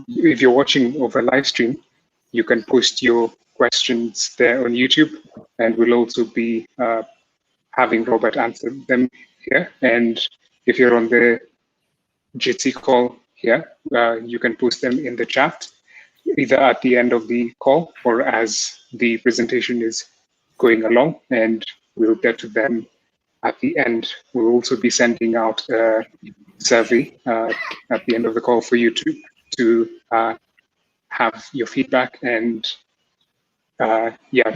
if you're watching over live stream, you can post your questions there on YouTube, and we'll also be having Robert answer them here. And if you're on the Jitsi call here, you can post them in the chat, either at the end of the call or as the presentation is going along, and we'll get to them at the end. We'll also be sending out a survey at the end of the call for you to have your feedback and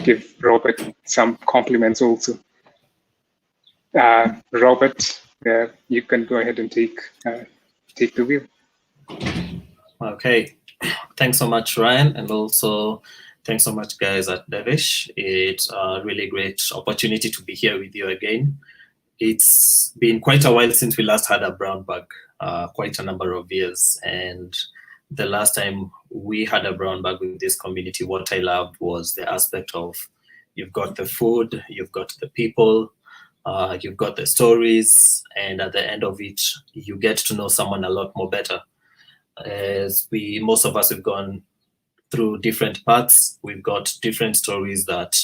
give Robert some compliments also. Robert, you can go ahead and take the wheel. Okay, thanks so much, Ryan, and also thanks so much, guys at developerISH. It's a really great opportunity to be here with you again. It's been quite a while since we last had a brown bag, quite a number of years, and the last time we had a brown bag with this community, what I loved was the aspect of you've got the food, you've got the people, you've got the stories, and at the end of it, you get to know someone a lot more better. As most of us have gone through different paths, we've got different stories that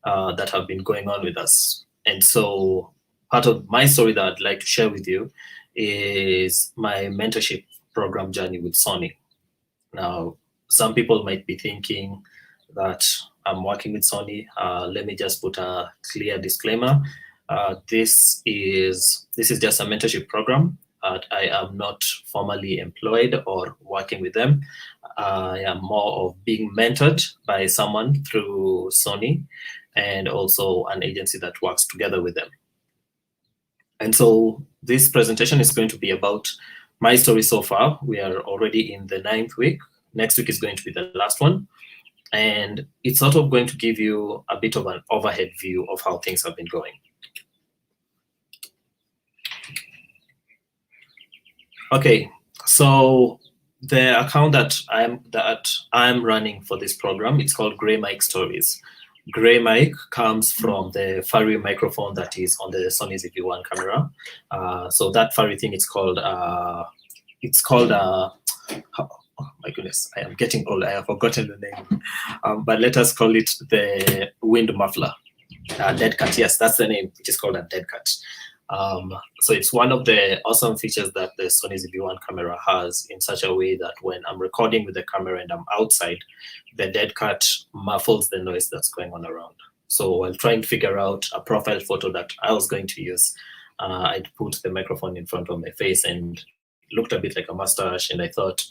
that have been going on with us. And so part of my story that I'd like to share with you is my mentorship program journey with Sony. Now, some people might be thinking that I'm working with Sony. Let me just put a clear disclaimer. This is just a mentorship program. I am not formally employed or working with them. I am more of being mentored by someone through Sony and also an agency that works together with them. And so this presentation is going to be about my story so far. We are already in the 9th week. Next week is going to be the last one. And it's sort of going to give you a bit of an overhead view of how things have been going. Okay, so the account that I'm running for this program, it's called Grey Mic Stories. Grey mic comes from the furry microphone that is on the Sony ZV-1 camera. So that furry thing, it's called oh my goodness, I am getting old. I have forgotten the name, but let us call it the wind muffler. Dead cat, yes, that's the name. It is called a dead cat. So it's one of the awesome features that the Sony ZV-1 camera has in such a way that when I'm recording with the camera and I'm outside, the dead cat muffles the noise that's going on around. So while trying to figure out a profile photo that I was going to use, I'd put the microphone in front of my face and it looked a bit like a mustache. And I thought,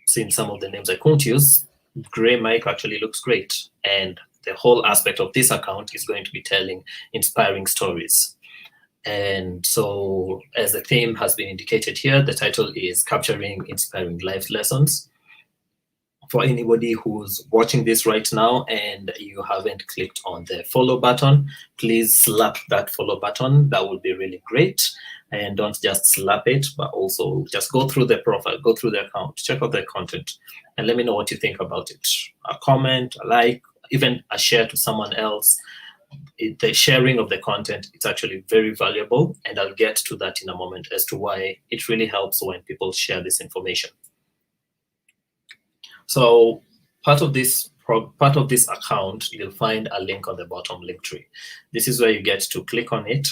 seeing some of the names I couldn't use, Grey Mic actually looks great. And the whole aspect of this account is going to be telling inspiring stories. And so, as the theme has been indicated here, the title is Capturing Inspiring Life Lessons. For anybody who's watching this right now and you haven't clicked on the follow button, please slap that follow button. That would be really great. And don't just slap it, but also just go through the profile, go through the account, check out the content, and let me know what you think about it. A comment, a like, even a share to someone else. The sharing of the content, it's actually very valuable, and I'll get to that in a moment as to why it really helps when people share this information. So part of this account, you'll find a link on the bottom link tree. This is where you get to click on it.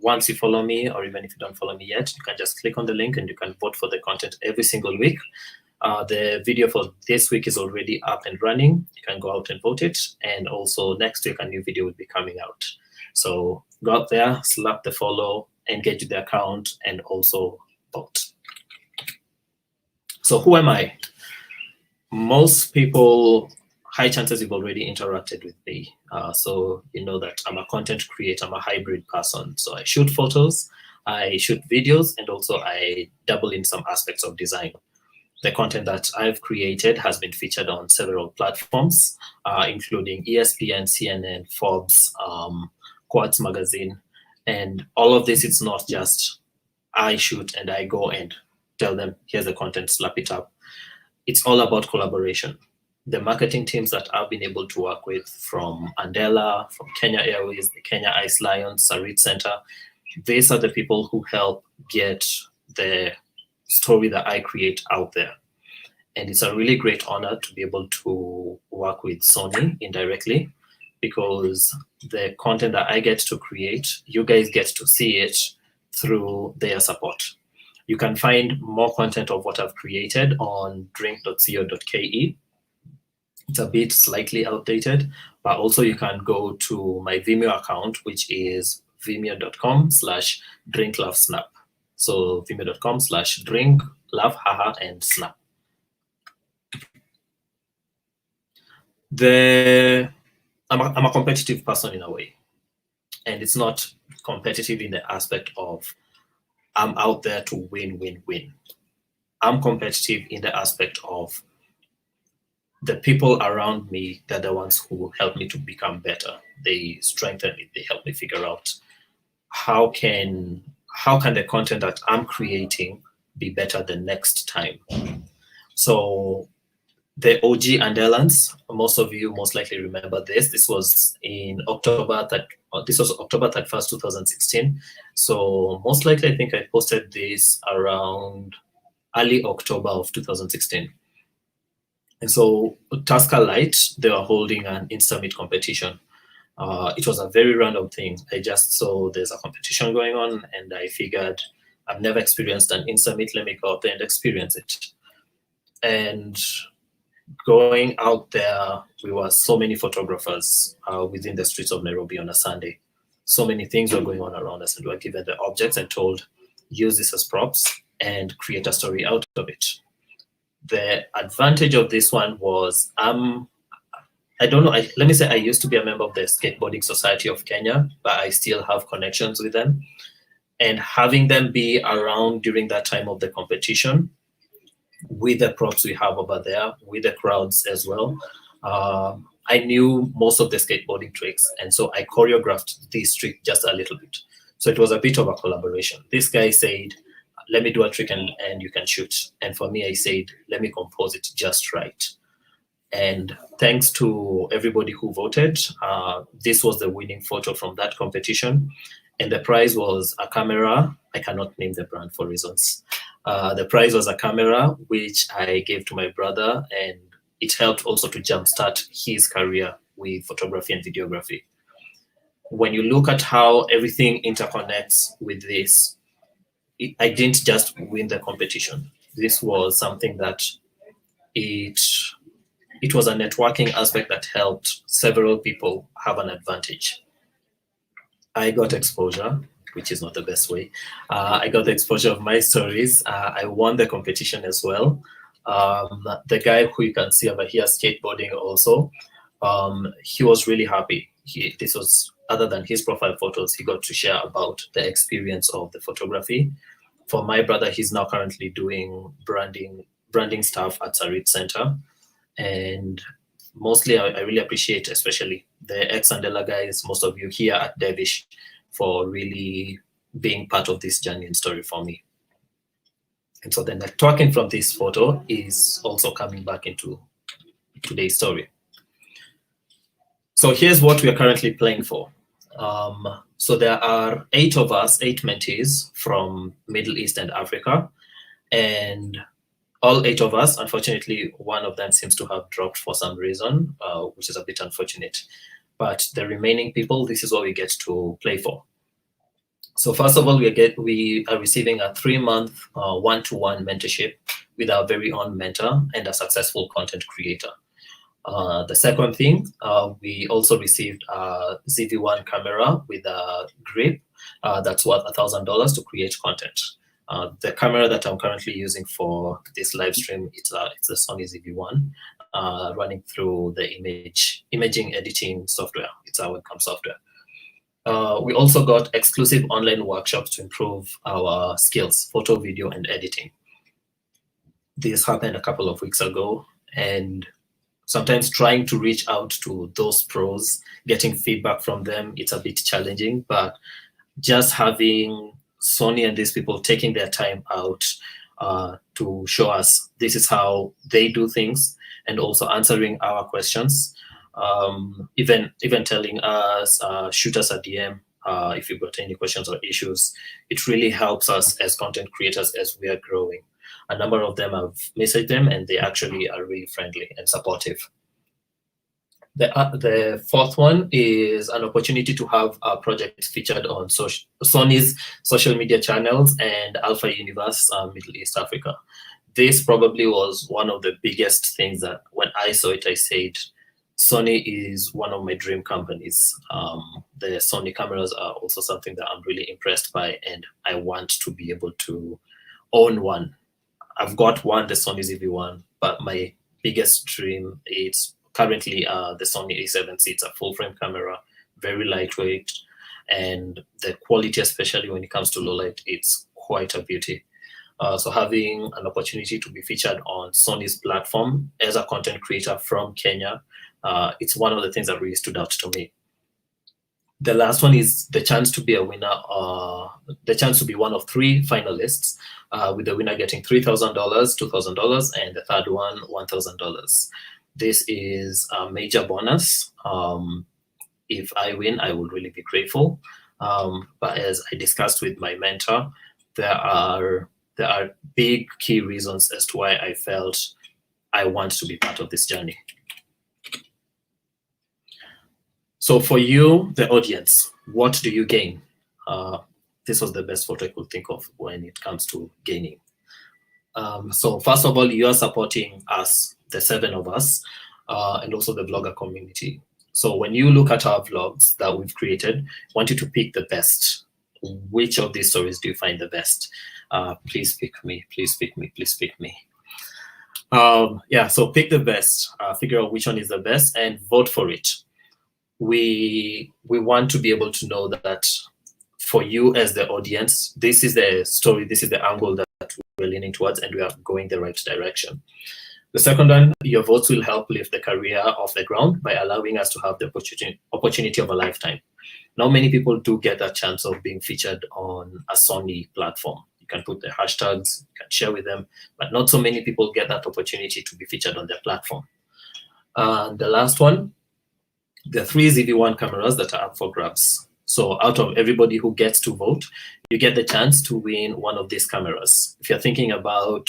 Once you follow me, or even if you don't follow me yet, you can just click on the link and you can vote for the content every single week. The video for this week is already up and running. You can go out and vote it. And also next week, a new video will be coming out. So go out there, slap the follow, engage with the account, and also vote. So who am I? Most people, high chances you've already interacted with me. So you know that I'm a content creator, I'm a hybrid person. So I shoot photos, I shoot videos, and also I dabble in some aspects of design. The content that I've created has been featured on several platforms, including ESPN, CNN, Forbes, Quartz Magazine. And all of this, it's not just I shoot and I go and tell them, here's the content, slap it up. It's all about collaboration. The marketing teams that I've been able to work with from Andela, from Kenya Airways, the Kenya Ice Lions, Sarit Center, these are the people who help get the story that I create out there. And it's a really great honor to be able to work with Sony indirectly, because the content that I get to create, you guys get to see it through their support. You can find more content of what I've created on drink.co.ke. It's a bit slightly outdated, but also you can go to my Vimeo account, which is vimeo.com/drinklaughsnap. So vimeo.com/drinklaugh and snap. I'm a competitive person in a way, and it's not competitive in the aspect of I'm out there to win. I'm competitive in the aspect of the people around me, they're the ones who help me to become better. They strengthen me. They help me figure out how can the content that I'm creating be better the next time. So the OG Andelans, most of you most likely remember this. This was in October 31st, 2016. So most likely, I think I posted this around early October of 2016. And so Tusker Light, they were holding an InstaMeet competition. It was a very random thing. I just saw there's a competition going on, and I figured I've never experienced an InstaMeet. Let me go out there and experience it. And going out there, we were so many photographers within the streets of Nairobi on a Sunday. So many things were going on around us, and we were given the objects and told, use this as props and create a story out of it. The advantage of this one was, I don't know, let me say I used to be a member of the Skateboarding Society of Kenya, but I still have connections with them. And having them be around during that time of the competition, with the props we have over there, with the crowds as well, I knew most of the skateboarding tricks. And so I choreographed this trick just a little bit. So it was a bit of a collaboration. This guy said, let me do a trick and you can shoot. And for me, I said, let me compose it just right. And thanks to everybody who voted, this was the winning photo from that competition. And the prize was a camera. I cannot name the brand for reasons. The prize was a camera, which I gave to my brother, and it helped also to jumpstart his career with photography and videography. When you look at how everything interconnects with this, I didn't just win the competition. This was something that it was a networking aspect that helped several people have an advantage. I got exposure, which is not the best way. I got the exposure of my stories. I won the competition as well. The guy who you can see over here skateboarding also, he was really happy. This was, other than his profile photos, he got to share about the experience of the photography. For my brother, he's now currently doing branding stuff at Sarit Center. And mostly I really appreciate, especially the ex-Andela guys, most of you here at developerISH, for really being part of this journey and story for me. And so the networking from this photo is also coming back into today's story. So here's what we are currently playing for. So there are 8 of us, 8 mentees from Middle East and Africa. And all 8 of us, unfortunately, one of them seems to have dropped for some reason, which is a bit unfortunate. But the remaining people, this is what we get to play for. So first of all, we are receiving a 3-month one-to-one mentorship with our very own mentor and a successful content creator. The second thing, we also received a ZV-1 camera with a grip that's worth $1,000 to create content. The camera that I'm currently using for this live stream, it's a Sony ZV-1 running through the imaging editing software. It's our webcam software. We also got exclusive online workshops to improve our skills, photo, video, and editing. This happened a couple of weeks ago, and sometimes trying to reach out to those pros, getting feedback from them, it's a bit challenging, but just having Sony and these people taking their time out to show us this is how they do things, and also answering our questions, even telling us, shoot us a DM if you've got any questions or issues. It really helps us as content creators as we are growing. A number of them have messaged them, and they actually are really friendly and supportive. The fourth one is an opportunity to have our project featured on Sony's social media channels and Alpha Universe Middle East Africa. This probably was one of the biggest things that when I saw it, I said, Sony is one of my dream companies. The Sony cameras are also something that I'm really impressed by, and I want to be able to own one. I've got one, the Sony ZV-1, but my biggest dream is currently the Sony A7C. It's a full-frame camera, very lightweight, and the quality, especially when it comes to low light, it's quite a beauty. So having an opportunity to be featured on Sony's platform as a content creator from Kenya, it's one of the things that really stood out to me. The last one is the chance to be a winner, the chance to be one of 3 finalists, with the winner getting $3,000, $2,000, and the third one, $1,000. This is a major bonus. If I win, I would really be grateful. But as I discussed with my mentor, there are big key reasons as to why I felt I want to be part of this journey. So for you, the audience, what do you gain? This was the best photo I could think of when it comes to gaining. So first of all, you are supporting us, the 7 of us, and also the blogger community. So when you look at our vlogs that we've created, I want you to pick the best. Which of these stories do you find the best? Please pick me, please pick me, please pick me. Yeah, so pick the best, figure out which one is the best and vote for it. We want to be able to know that for you as the audience, this is the story, this is the angle that we're leaning towards, and we are going the right direction. The second one, your votes will help lift the career off the ground by allowing us to have the opportunity of a lifetime. Not many people do get that chance of being featured on a Sony platform. You can put the hashtags, you can share with them, but not so many people get that opportunity to be featured on their platform. The last one, the 3 ZV-1 cameras that are up for grabs. So out of everybody who gets to vote, you get the chance to win one of these cameras. If you're thinking about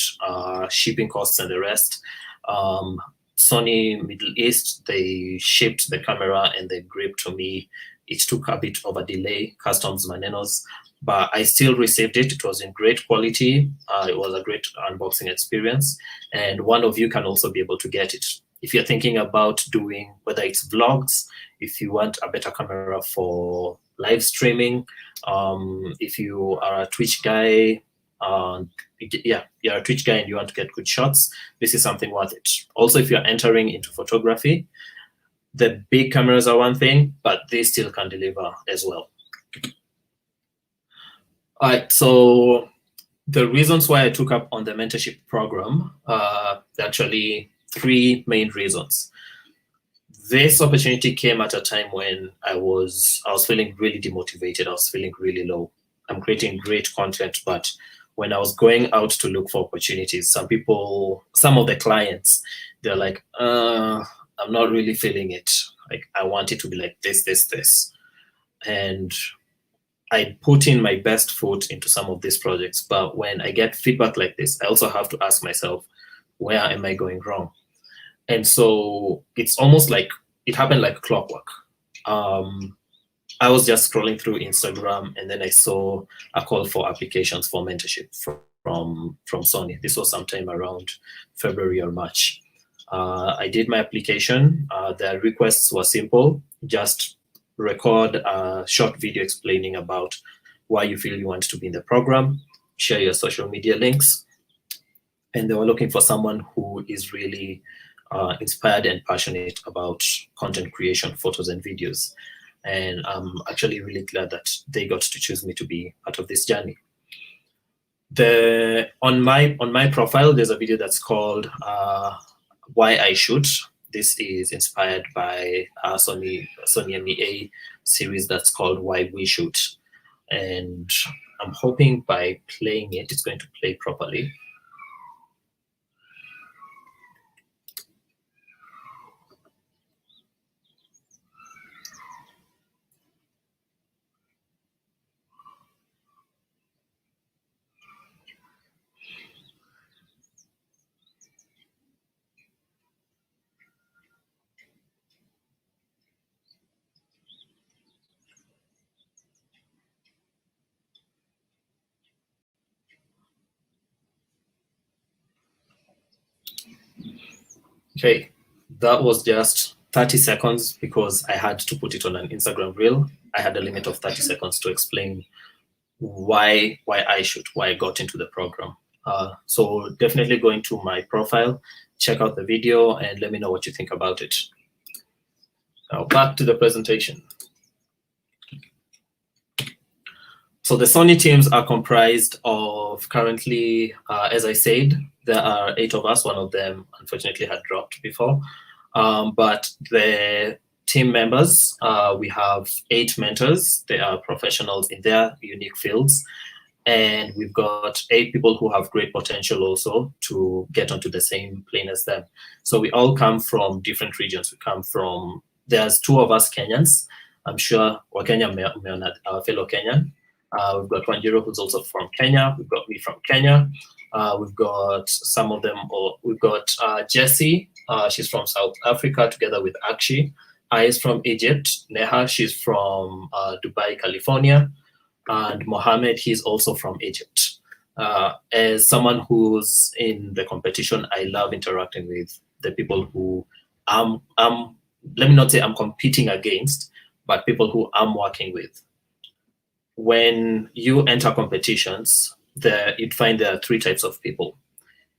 shipping costs and the rest, Sony Middle East, they shipped the camera and the grip to me. It took a bit of a delay, customs manenos, but I still received it. It was in great quality. It was a great unboxing experience. And one of you can also be able to get it. If you're thinking about doing, whether it's vlogs, if you want a better camera for live streaming, if you are a Twitch guy, yeah, you're a Twitch guy and you want to get good shots, this is something worth it. Also, if you're entering into photography, the big cameras are one thing, but they still can deliver as well. All right, so the reasons why I took up on the mentorship program, actually 3 main reasons. This opportunity came at a time when I was feeling really demotivated. I was feeling really low. I'm creating great content, but when I was going out to look for opportunities, some of the clients, they're like, I'm not really feeling it. Like, I want it to be like this, this, this. And I put in my best foot into some of these projects, but when I get feedback like this, I also have to ask myself, where am I going wrong? And so it's almost like it happened like clockwork. I was just scrolling through Instagram, and then I saw a call for applications for mentorship from Sony. This was sometime around February or March. I did my application. The requests were simple. Just record a short video explaining about why you feel you want to be in the program, share your social media links. And they were looking for someone who is really inspired and passionate about content creation, photos and videos. And I'm actually really glad that they got to choose me to be part of this journey. On my profile, there's a video that's called Why I Shoot. This is inspired by Sony MEA series that's called Why We Shoot. And I'm hoping by playing it, it's going to play properly. Okay, that was just 30 seconds because I had to put it on an Instagram reel. I had a limit of 30 seconds to explain why I got into the program. So definitely go into my profile, check out the video, and let me know what you think about it. Now back to the presentation. So the Sony teams are comprised of currently, as I said, there are 8 of us. One of them unfortunately had dropped before. But the team members, we have 8 mentors. They are professionals in their unique fields. And we've got 8 people who have great potential also to get onto the same plane as them. So we all come from different regions. We come from, there's 2 of us Kenyans. I'm sure Wakenya may our fellow Kenyan. We've got Wanjiru, who's also from Kenya. We've got me from Kenya. We've got some of them, or we've got Jessie. She's from South Africa, together with Akshi. Is from Egypt. Neha, she's from Dubai, California. And Mohammed, he's also from Egypt. As someone who's in the competition, I love interacting with the people who let me not say I'm competing against, but people who I'm working with. When you enter competitions, you'd find there are 3 types of people.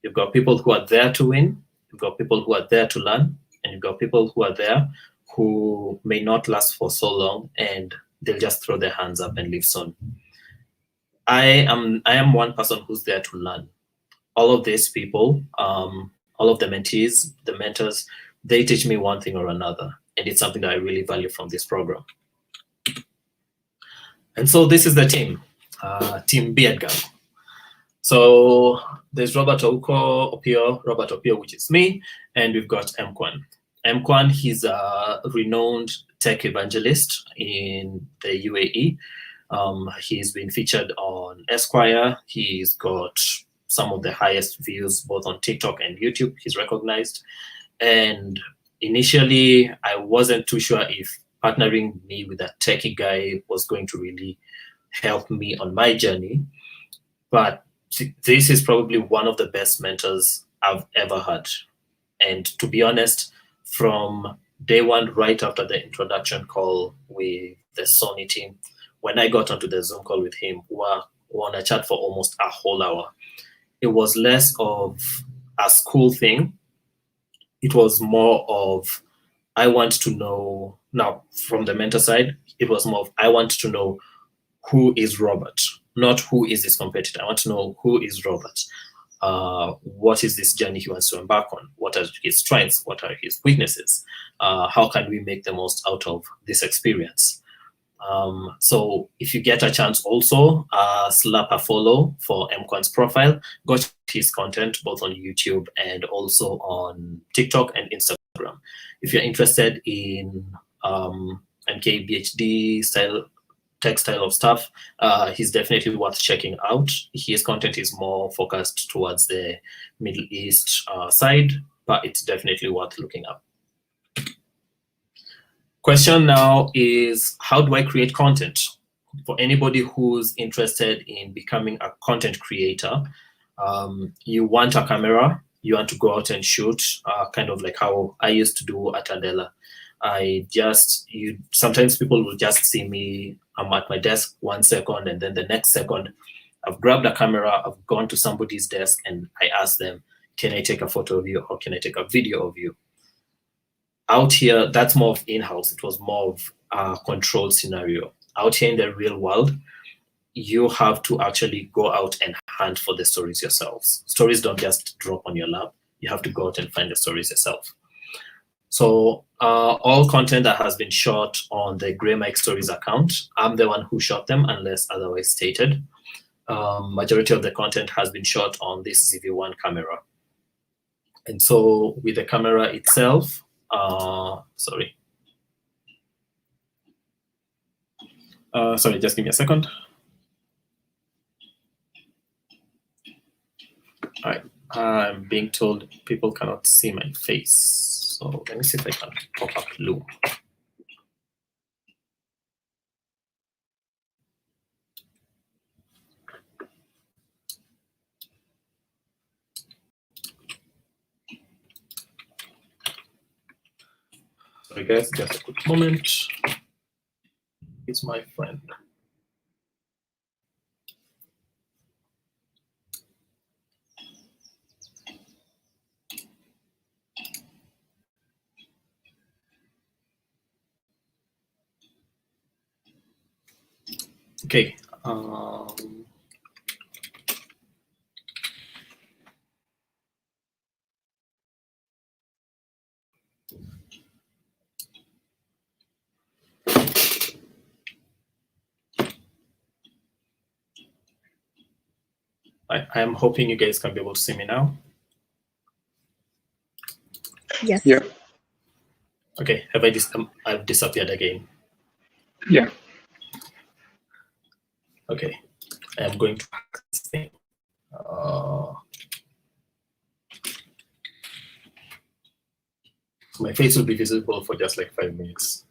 You've got people who are there to win, you've got people who are there to learn, and you've got people who are there who may not last for so long and they'll just throw their hands up and leave soon. I am one person who's there to learn. All of these people, all of the mentees, the mentors, they teach me one thing or another, and it's something that I really value from this program. And so this is the team, Team Beard Gang. So there's Robert Opiyo, which is me, and we've got Mkwan. Mkwan, he's a renowned tech evangelist in the UAE. He's been featured on Esquire. He's got some of the highest views both on TikTok and YouTube. He's recognized. And initially, I wasn't too sure if partnering me with a techie guy was going to really help me on my journey. But this is probably one of the best mentors I've ever had. And to be honest, from day one, right after the introduction call with the Sony team, when I got onto the Zoom call with him, we were on a chat for almost a whole hour. It was less of a school thing. It was more of, I want to know, now from the mentor side, it was more of, I want to know who is Robert, not who is his competitor. I want to know who is Robert. What is this journey he wants to embark on? What are his strengths? What are his weaknesses? How can we make the most out of this experience? So if you get a chance also, slap a follow for Mkwan's profile. Go check his content both on YouTube and also on TikTok and Instagram. If you're interested in MKBHD style, tech style of stuff, he's definitely worth checking out. His content is more focused towards the Middle East side, but it's definitely worth looking up. Question now is, how do I create content? For anybody who's interested in becoming a content creator, you want a camera, you want to go out and shoot, kind of like how I used to do at Andela. Sometimes people will just see me, I'm at my desk 1 second, and then the next second, I've grabbed a camera, I've gone to somebody's desk, and I ask them, can I take a photo of you, or can I take a video of you? Out here, that's more of in-house. It was more of a controlled scenario. Out here in the real world, you have to actually go out and hunt for the stories yourselves. Stories don't just drop on your lap. You have to go out and find the stories yourself. So all content that has been shot on the Grey Mike Stories account, I'm the one who shot them unless otherwise stated. Majority of the content has been shot on this ZV-1 camera. And so with the camera itself, sorry, just give me a second. All right, I'm being told people cannot see my face. So let me see if I can pop up Loom. Sorry guys, just a quick moment. It's my friend. Okay. I am hoping you guys can be able to see me now. Yes. Yeah. Okay. Have I've disappeared again? Yeah. Okay. I am going to hack this thing. My face will be visible for just like 5 minutes.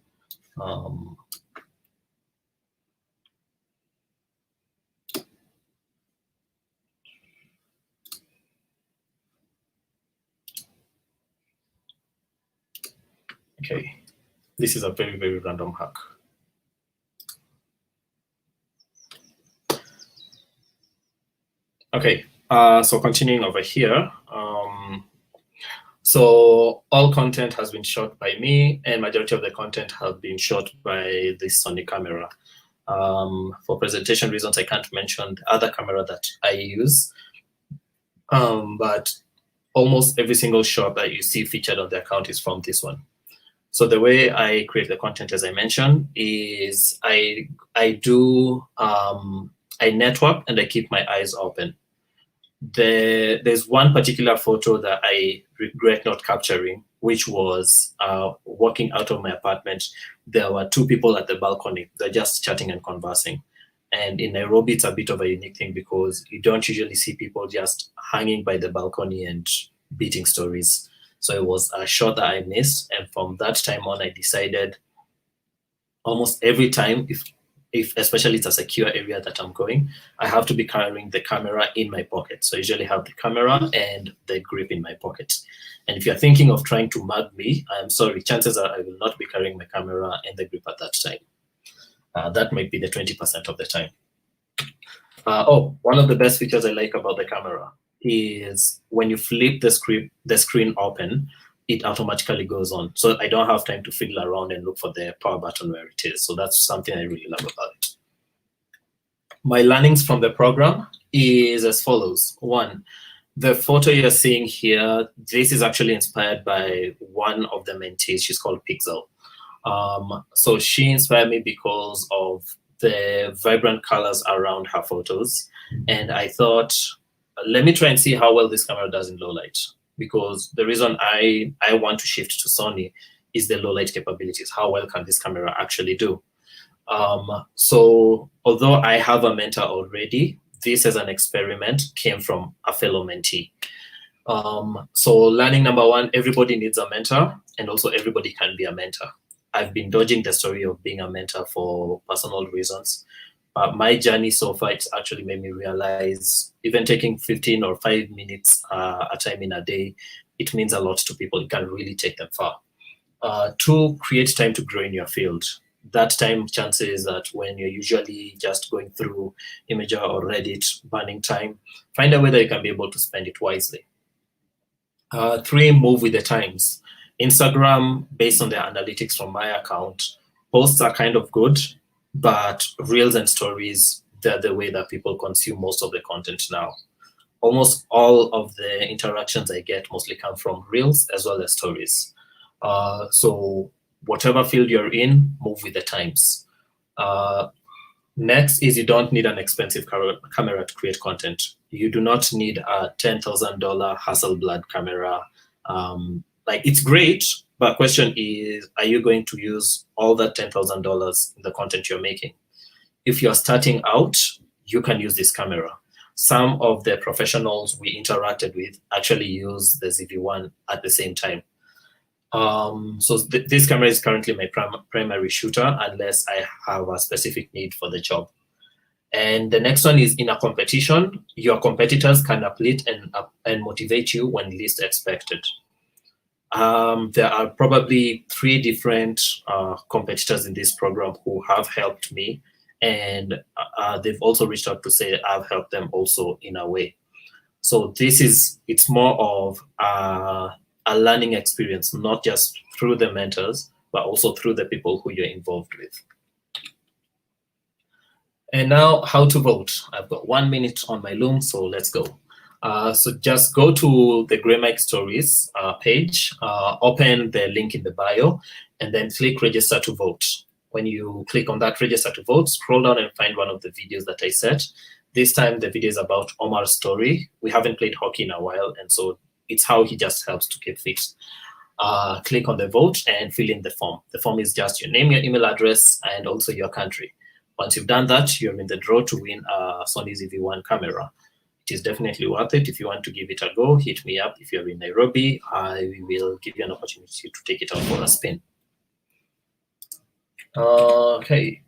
Okay, this is a very, very random hack. Okay, so continuing over here. So all content has been shot by me, and majority of the content have been shot by this Sony camera. For presentation reasons, I can't mention the other camera that I use, but almost every single shot that you see featured on the account is from this one. So the way I create the content, as I mentioned, is I network and I keep my eyes open. There's one particular photo that I regret not capturing, which was walking out of my apartment. There were two people at the balcony. They're just chatting and conversing. And in Nairobi, it's a bit of a unique thing because you don't usually see people just hanging by the balcony and beating stories. So it was a shot that I missed. And from that time on, I decided almost every time, if especially it's a secure area that I'm going, I have to be carrying the camera in my pocket. So I usually have the camera and the grip in my pocket. And if you're thinking of trying to mug me, I'm sorry, chances are I will not be carrying my camera and the grip at that time. That might be the 20% of the time. One of the best features I like about the camera is when you flip the screen open, it automatically goes on. So I don't have time to fiddle around and look for the power button where it is. So that's something I really love about it. My learnings from the program is as follows. One, the photo you're seeing here, this is actually inspired by one of the mentees. She's called Pixel. So she inspired me because of the vibrant colors around her photos. And I thought, let me try and see how well this camera does in low light. Because the reason I want to shift to Sony is the low light capabilities. How well can this camera actually do? So although I have a mentor already, this as an experiment came from a fellow mentee. So learning number one, everybody needs a mentor, and also everybody can be a mentor. I've been dodging the story of being a mentor for personal reasons. But my journey so far, it's actually made me realize even taking 15 or 5 minutes a time in a day, it means a lot to people. It can really take them far. Two, create time to grow in your field. That time, chances that when you're usually just going through Imager or Reddit, burning time, find a way that you can be able to spend it wisely. Three, move with the times. Instagram, based on the analytics from my account, posts are kind of good, but Reels and Stories, they're the way that people consume most of the content now. Almost all of the interactions I get mostly come from Reels as well as Stories. So whatever field you're in, move with the times. Next is you don't need an expensive camera to create content. You do not need a $10,000 Hasselblad camera. Like, it's great, but question is, are you going to use all that $10,000 in the content you're making? If you're starting out, you can use this camera. Some of the professionals we interacted with actually use the ZV-1 at the same time. So this camera is currently my primary shooter unless I have a specific need for the job. And the next one is, in a competition, your competitors can uplift and motivate you when least expected. There are probably 3 different competitors in this program who have helped me, and they've also reached out to say I've helped them also in a way. So it's more of a learning experience, not just through the mentors, but also through the people who you're involved with. And now, how to vote. I've got 1 minute on my Loom, so let's go. So just go to the Grey Mike Stories page, open the link in the bio, and then click register to vote. When you click on that register to vote, scroll down and find one of the videos that I set. This time the video is about Omar's story. We haven't played hockey in a while, and so it's how he just helps to keep fit. Click on the vote and fill in the form. The form is just your name, your email address, and also your country. Once you've done that, you're in the draw to win a Sony ZV-1 camera. It is definitely worth it. If you want to give it a go, hit me up. If you're in Nairobi, I will give you an opportunity to take it out for a spin. Okay.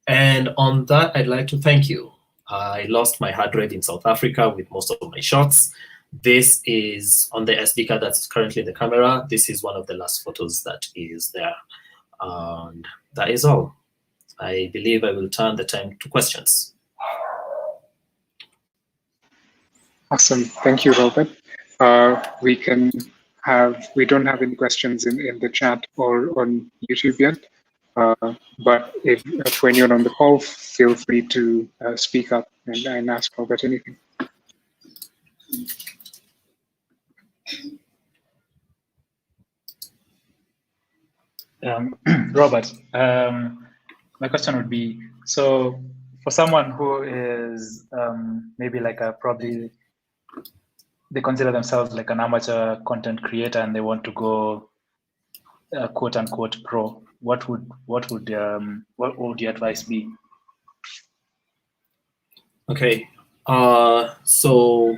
And on that, I'd like to thank you. I lost my hard drive in South Africa with most of my shots. This is on the SD card that's currently in the camera. This is one of the last photos that is there. And that is all. I believe I will turn the time to questions. Awesome. Thank you, Robert. We don't have any questions in the chat or on YouTube yet. But if for anyone on the call, feel free to speak up and ask Robert anything. Robert, my question would be, so for someone who is maybe like they consider themselves like an amateur content creator and they want to go quote unquote pro, what would your advice be? Okay, so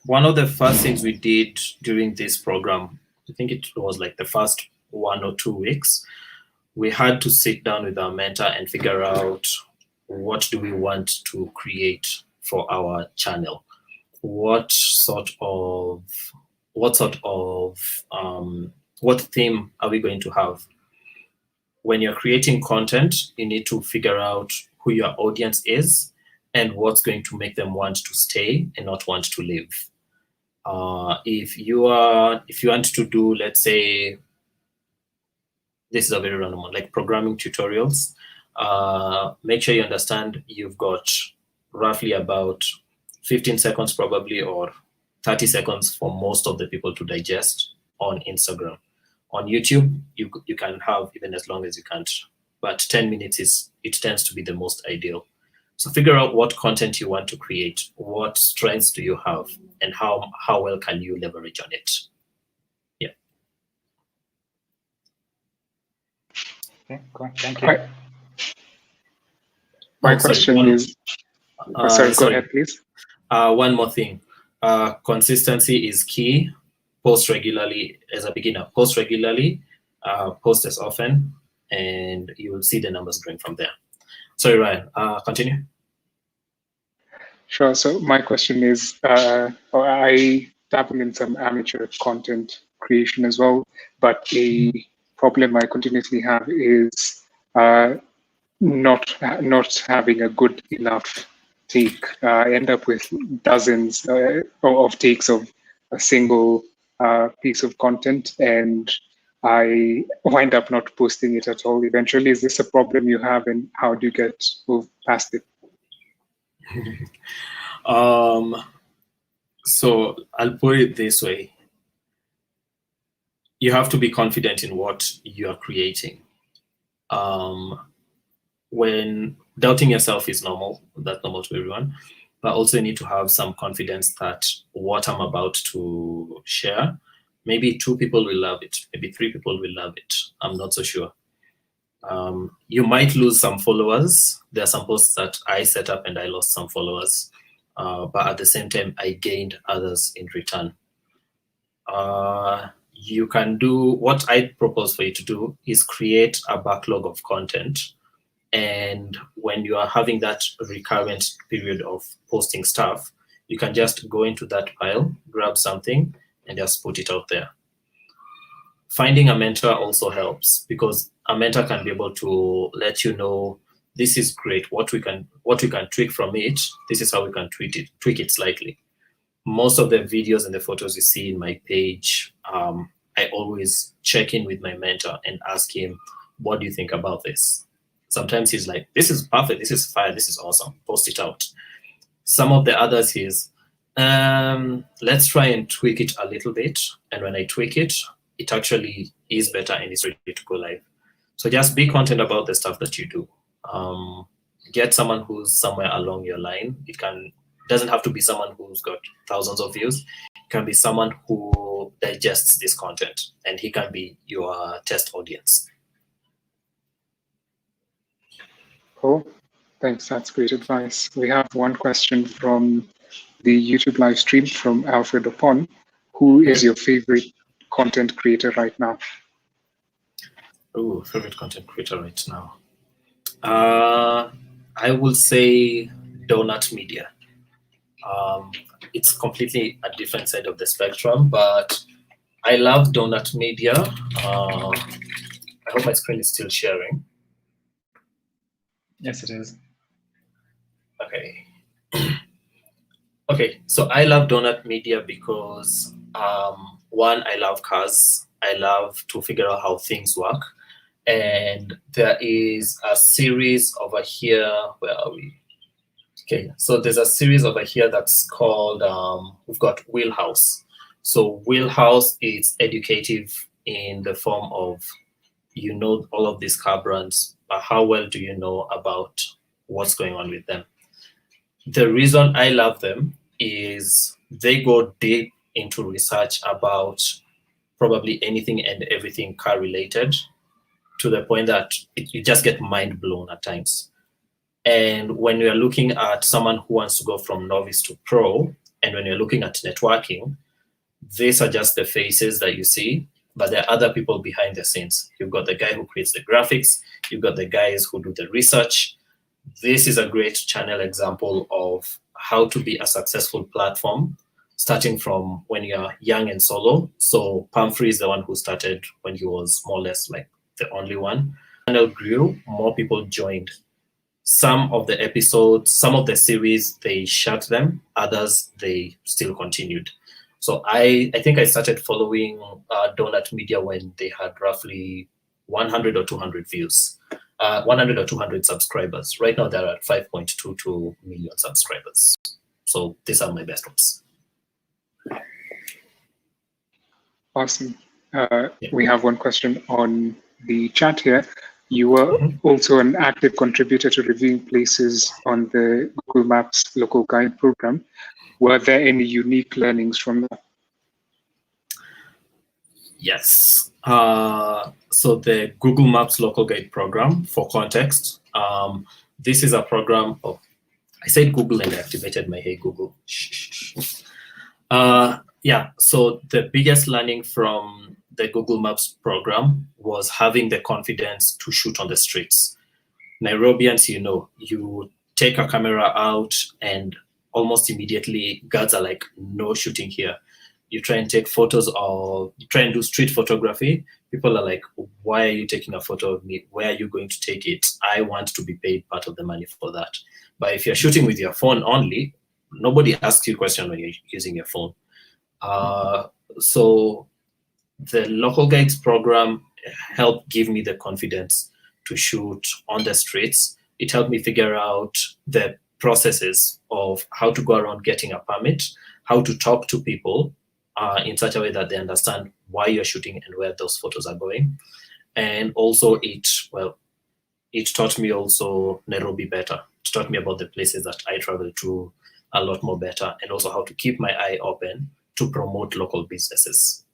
one of the first things we did during this program, I think it was like the first 1 or 2 weeks, we had to sit down with our mentor and figure out what do we want to create for our channel. What theme are we going to have? When you're creating content, you need to figure out who your audience is and what's going to make them want to stay and not want to leave. If you want to do, let's say, this is a very random one, like programming tutorials, make sure you understand you've got roughly about 15 seconds probably, or 30 seconds for most of the people to digest on Instagram. On YouTube, you can have even as long as you can, but 10 minutes tends to be the most ideal. So figure out what content you want to create, what strengths do you have, and how well can you leverage on it. Yeah. Okay, cool. Thank you. My question is, sorry, go ahead, please. One more thing. Consistency is key. Post regularly as a beginner. Post regularly, post as often, and you will see the numbers growing from there. Sorry, Ryan, continue. Sure. So my question is, I dabble in some amateur content creation as well, but a problem I continuously have is not having a good enough take. I end up with dozens of takes of a single piece of content, and I wind up not posting it at all eventually. Is this a problem you have, and how do you move past it? So I'll put it this way. You have to be confident in what you are creating. When doubting yourself is normal, that's normal to everyone, but also you need to have some confidence that what I'm about to share, maybe 2 people will love it, maybe 3 people will love it. I'm not so sure. You might lose some followers. There are some posts that I set up and I lost some followers, but at the same time, I gained others in return. You can do, what I propose for you to do is create a backlog of content. And when you are having that recurrent period of posting stuff, You can just go into that pile, grab something, and just put it out there. Finding a mentor also helps, because a mentor can be able to let you know, this is great, what we can tweak from it, this is how we can tweak it slightly. Most of the videos and the photos you see in my page, I always check in with my mentor and ask him, what do you think about this? Sometimes he's like, this is perfect, this is fine, this is awesome, post it out. Some of the others is, let's try and tweak it a little bit. And when I tweak it, it actually is better and it's ready to go live. So just be content about the stuff that you do. Get someone who's somewhere along your line. It doesn't have to be someone who's got thousands of views. It can be someone who digests this content, and he can be your test audience. Cool. Thanks. That's great advice. We have one question from the YouTube live stream from Alfred Opon. Who is your favorite content creator right now? Oh, favorite content creator right now. I will say Donut Media. It's completely a different side of the spectrum, but I love Donut Media. I hope my screen is still sharing. Yes, it is. Okay. Okay, so I love Donut Media because one, I love cars. I love to figure out how things work. And there is a series over here. Where are we? Okay, so there's a series over here that's called, we've got Wheelhouse. So Wheelhouse is educative in the form of, you know, all of these car brands, but how well do you know about what's going on with them? The reason I love them is they go deep into research about probably anything and everything car related, to the point that you just get mind blown at times. And when you're looking at someone who wants to go from novice to pro, and when you're looking at networking, these are just the faces that you see, but there are other people behind the scenes. You've got the guy who creates the graphics, you've got the guys who do the research. This is a great channel example of how to be a successful platform, starting from when you're young and solo. So Pumphrey is the one who started when he was more or less like the only one. The channel grew, more people joined. Some of the episodes, some of the series, they shut them, others, they still continued. So I think I started following Donut Media when they had roughly 100 or 200 views, 100 or 200 subscribers. Right now they're at 5.22 million subscribers. So these are my best ones. Awesome. We have one question on the chat here. You were also an active contributor to reviewing places on the Google Maps local guide program. Were there any unique learnings from that? Yes. So the Google Maps local guide program, for context, this is a program of, I said Google and I activated my Hey Google. Yeah, so the biggest learning from the Google Maps program was having the confidence to shoot on the streets. Nairobians, you know, you take a camera out and almost immediately guards are like, no shooting here. You try and take photos or you try and do street photography. People are like, why are you taking a photo of me? Where are you going to take it? I want to be paid part of the money for that. But if you're shooting with your phone only, nobody asks you a question when you're using your phone. So the local guides program helped give me the confidence to shoot on the streets. It helped me figure out the processes of how to go around getting a permit, how to talk to people in such a way that they understand why you're shooting and where those photos are going. And also it taught me also Nairobi better. It taught me about the places that I travel to a lot more better, and also how to keep my eye open to promote local businesses.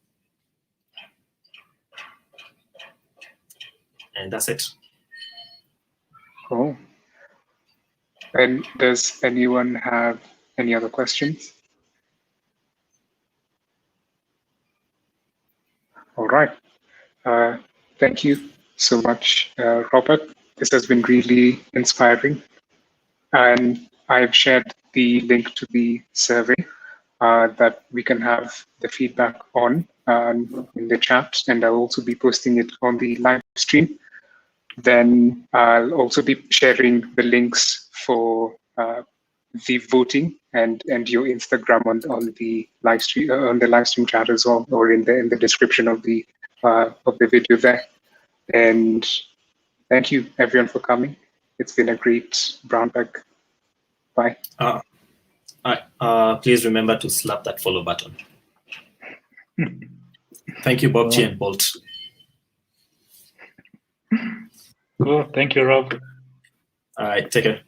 And that's it. Cool. And does anyone have any other questions? All right. Thank you so much, Robert. This has been really inspiring. And I've shared the the link to the survey that we can have the feedback on in the chat, and I'll also be posting it on the live stream. Then I'll also be sharing the links for the voting and your Instagram on the live stream chat as well, or in the description of the video there. And thank you everyone for coming. It's been a great brown bag. Bye. Please remember to slap that follow button. Thank you, Bobchi and Bolt. Cool. Thank you, Rob. All right, take care.